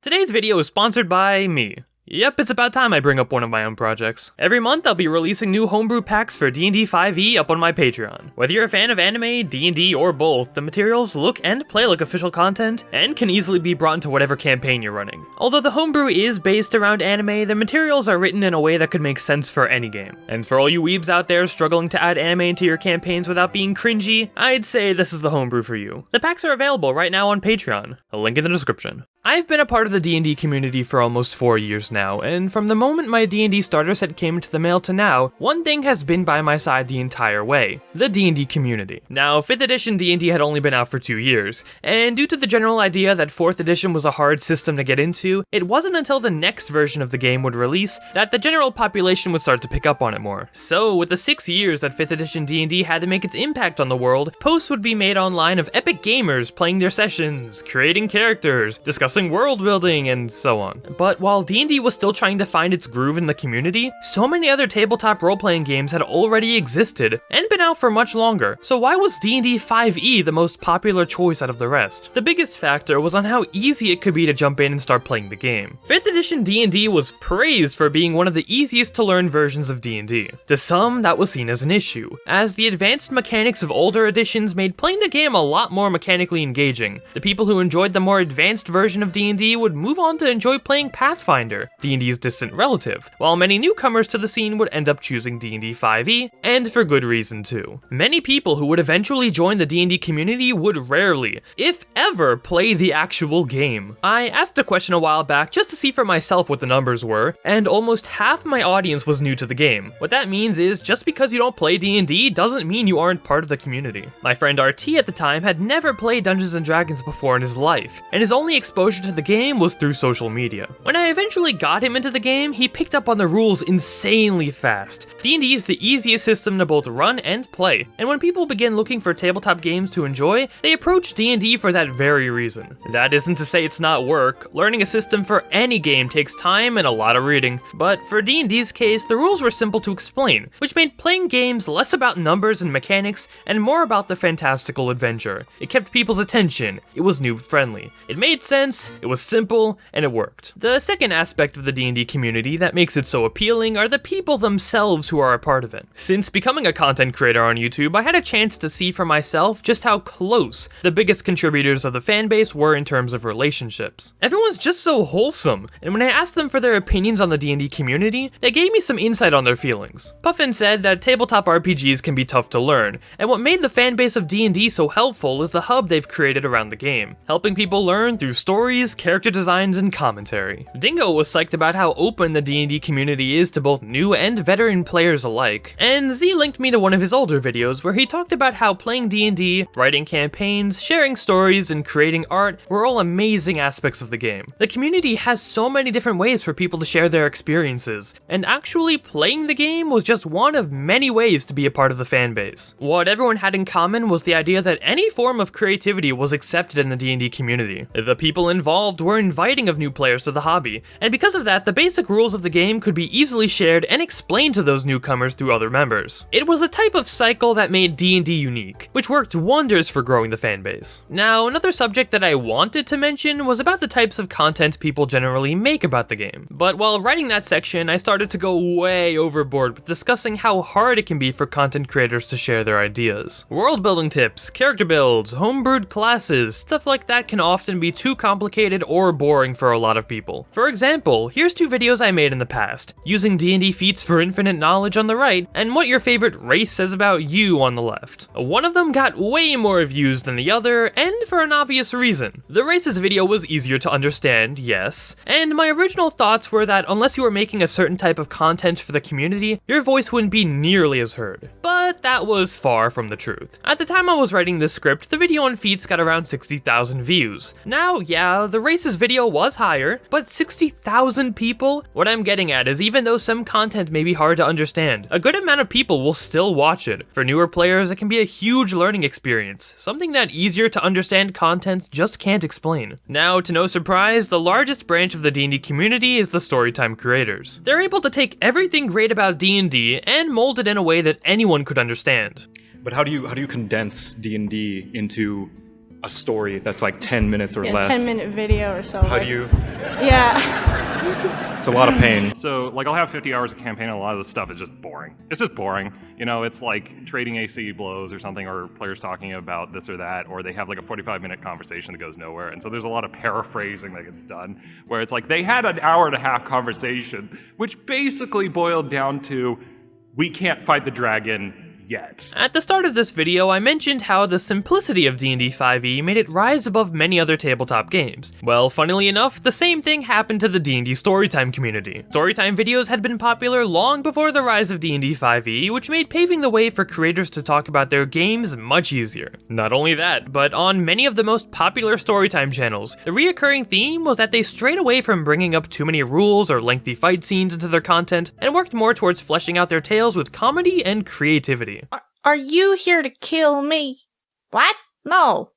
Today's video is sponsored by me. Yep, it's about time I bring up one of my own projects. Every month, I'll be releasing new homebrew packs for D&D 5e up on my Patreon. Whether you're a fan of anime, D&D, or both, the materials look and play like official content, and can easily be brought into whatever campaign you're running. Although the homebrew is based around anime, the materials are written in a way that could make sense for any game. And for all you weebs out there struggling to add anime into your campaigns without being cringy, I'd say this is the homebrew for you. The packs are available right now on Patreon, a link in the description. I've been a part of the D&D community for almost 4 years now, and from the moment my D&D starter set came into the mail to now, one thing has been by my side the entire way: the D&D community. Now, 5th edition D&D had only been out for 2 years, and due to the general idea that 4th edition was a hard system to get into, it wasn't until the next version of the game would release that the general population would start to pick up on it more. So, with the 6 years that 5th edition D&D had to make its impact on the world, posts would be made online of epic gamers playing their sessions, creating characters, discussing world building, and so on. But while D&D was still trying to find its groove in the community, so many other tabletop role-playing games had already existed and been out for much longer. So why was D&D 5e the most popular choice out of the rest? The biggest factor was on how easy it could be to jump in and start playing the game. 5th edition D&D was praised for being one of the easiest to learn versions of D&D. To some, that was seen as an issue, as the advanced mechanics of older editions made playing the game a lot more mechanically engaging. The people who enjoyed the more advanced version of D&D would move on to enjoy playing Pathfinder, D&D's distant relative, while many newcomers to the scene would end up choosing D&D 5e, and for good reason too. Many people who would eventually join the D&D community would rarely, if ever, play the actual game. I asked a question a while back just to see for myself what the numbers were, and almost half my audience was new to the game. What that means is, just because you don't play D&D doesn't mean you aren't part of the community. My friend RT at the time had never played Dungeons & Dragons before in his life, and his only exposure to the game was through social media. When I eventually got him into the game, he picked up on the rules insanely fast. D&D is the easiest system to both run and play, and when people begin looking for tabletop games to enjoy, they approach D&D for that very reason. That isn't to say it's not work. Learning a system for any game takes time and a lot of reading, but for D&D's case, the rules were simple to explain, which made playing games less about numbers and mechanics and more about the fantastical adventure. It kept people's attention, it was noob-friendly, it made sense, it was simple, and it worked. The second aspect of the D&D community that makes it so appealing are the people themselves who are a part of it. Since becoming a content creator on YouTube, I had a chance to see for myself just how close the biggest contributors of the fanbase were in terms of relationships. Everyone's just so wholesome, and when I asked them for their opinions on the D&D community, they gave me some insight on their feelings. Puffin said that tabletop RPGs can be tough to learn, and what made the fanbase of D&D so helpful is the hub they've created around the game, helping people learn through stories, character designs, and commentary. Dingo was psyched about how open the D&D community is to both new and veteran players alike, and Z linked me to one of his older videos where he talked about how playing D&D, writing campaigns, sharing stories, and creating art were all amazing aspects of the game. The community has so many different ways for people to share their experiences, and actually playing the game was just one of many ways to be a part of the fanbase. What everyone had in common was the idea that any form of creativity was accepted in the D&D community. The people involved were inviting of new players to the hobby, and because of that, the basic rules of the game could be easily shared and explained to those newcomers through other members. It was a type of cycle that made D&D unique, which worked wonders for growing the fanbase. Now, another subject that I wanted to mention was about the types of content people generally make about the game. But while writing that section, I started to go way overboard with discussing how hard it can be for content creators to share their ideas. World building tips, character builds, homebrewed classes, stuff like that can often be too complicated or boring for a lot of people. For example, here's 2 videos I made in the past, using D&D feats for infinite knowledge on the right, and what your favorite race says about you on the left. One of them got way more views than the other, and for an obvious reason. The races video was easier to understand, yes, and my original thoughts were that unless you were making a certain type of content for the community, your voice wouldn't be nearly as heard. But that was far from the truth. At the time I was writing this script, the video on feats got around 60,000 views. Now, yeah, the races video was higher, but 60,000 people? What I'm getting at is even though some content may be hard to understand, a good amount of people will still watch it. For newer players, it can be a huge learning experience, something that easier to understand content just can't explain. Now, to no surprise, the largest branch of the D&D community is the Storytime creators. They're able to take everything great about D&D and mold it in a way that anyone could understand. But how do you condense D&D into a story that's like 10 minutes or less. 10-minute video or so. How do you? Yeah. It's a lot of pain. So like I'll have 50 hours of campaign and a lot of the stuff is just boring. It's just boring. You know, it's like trading AC blows or something, or players talking about this or that, or they have like a 45-minute conversation that goes nowhere. And so there's a lot of paraphrasing that gets done, where it's like they had an hour-and-a-half conversation, which basically boiled down to, we can't fight the dragon yet. At the start of this video, I mentioned how the simplicity of D&D 5e made it rise above many other tabletop games. Well, funnily enough, the same thing happened to the D&D Storytime community. Storytime videos had been popular long before the rise of D&D 5e, which made paving the way for creators to talk about their games much easier. Not only that, but on many of the most popular Storytime channels, the reoccurring theme was that they strayed away from bringing up too many rules or lengthy fight scenes into their content, and worked more towards fleshing out their tales with comedy and creativity. Are you here to kill me? What? No.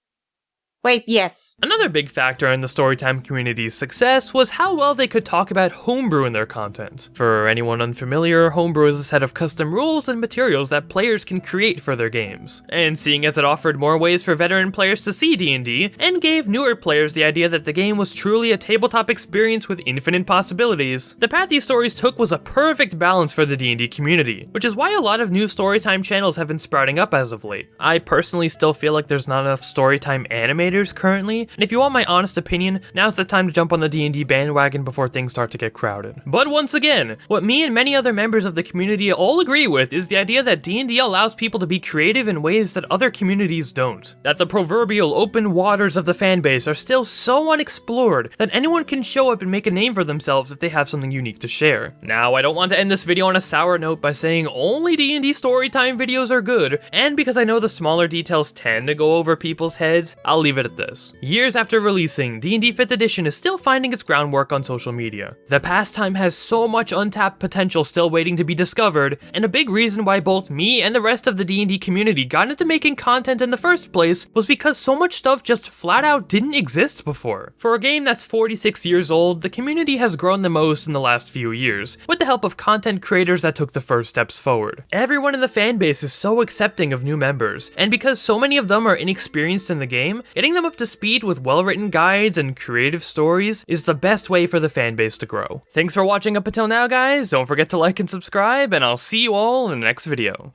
Wait, yes. Another big factor in the Storytime community's success was how well they could talk about homebrew in their content. For anyone unfamiliar, homebrew is a set of custom rules and materials that players can create for their games. And seeing as it offered more ways for veteran players to see D&D, and gave newer players the idea that the game was truly a tabletop experience with infinite possibilities, the path these stories took was a perfect balance for the D&D community, which is why a lot of new Storytime channels have been sprouting up as of late. I personally still feel like there's not enough Storytime animators currently, and if you want my honest opinion, now's the time to jump on the D&D bandwagon before things start to get crowded. But once again, what me and many other members of the community all agree with is the idea that D&D allows people to be creative in ways that other communities don't. That the proverbial open waters of the fanbase are still so unexplored that anyone can show up and make a name for themselves if they have something unique to share. Now, I don't want to end this video on a sour note by saying only D&D Storytime videos are good, and because I know the smaller details tend to go over people's heads, I'll leave it at this. Years after releasing, D&D 5th edition is still finding its groundwork on social media. The pastime has so much untapped potential still waiting to be discovered, and a big reason why both me and the rest of the D&D community got into making content in the first place was because so much stuff just flat out didn't exist before. For a game that's 46 years old, the community has grown the most in the last few years, with the help of content creators that took the first steps forward. Everyone in the fanbase is so accepting of new members, and because so many of them are inexperienced in the game, getting them up to speed with well-written guides and creative stories is the best way for the fanbase to grow. Thanks for watching up until now, guys. Don't forget to like and subscribe, and I'll see you all in the next video.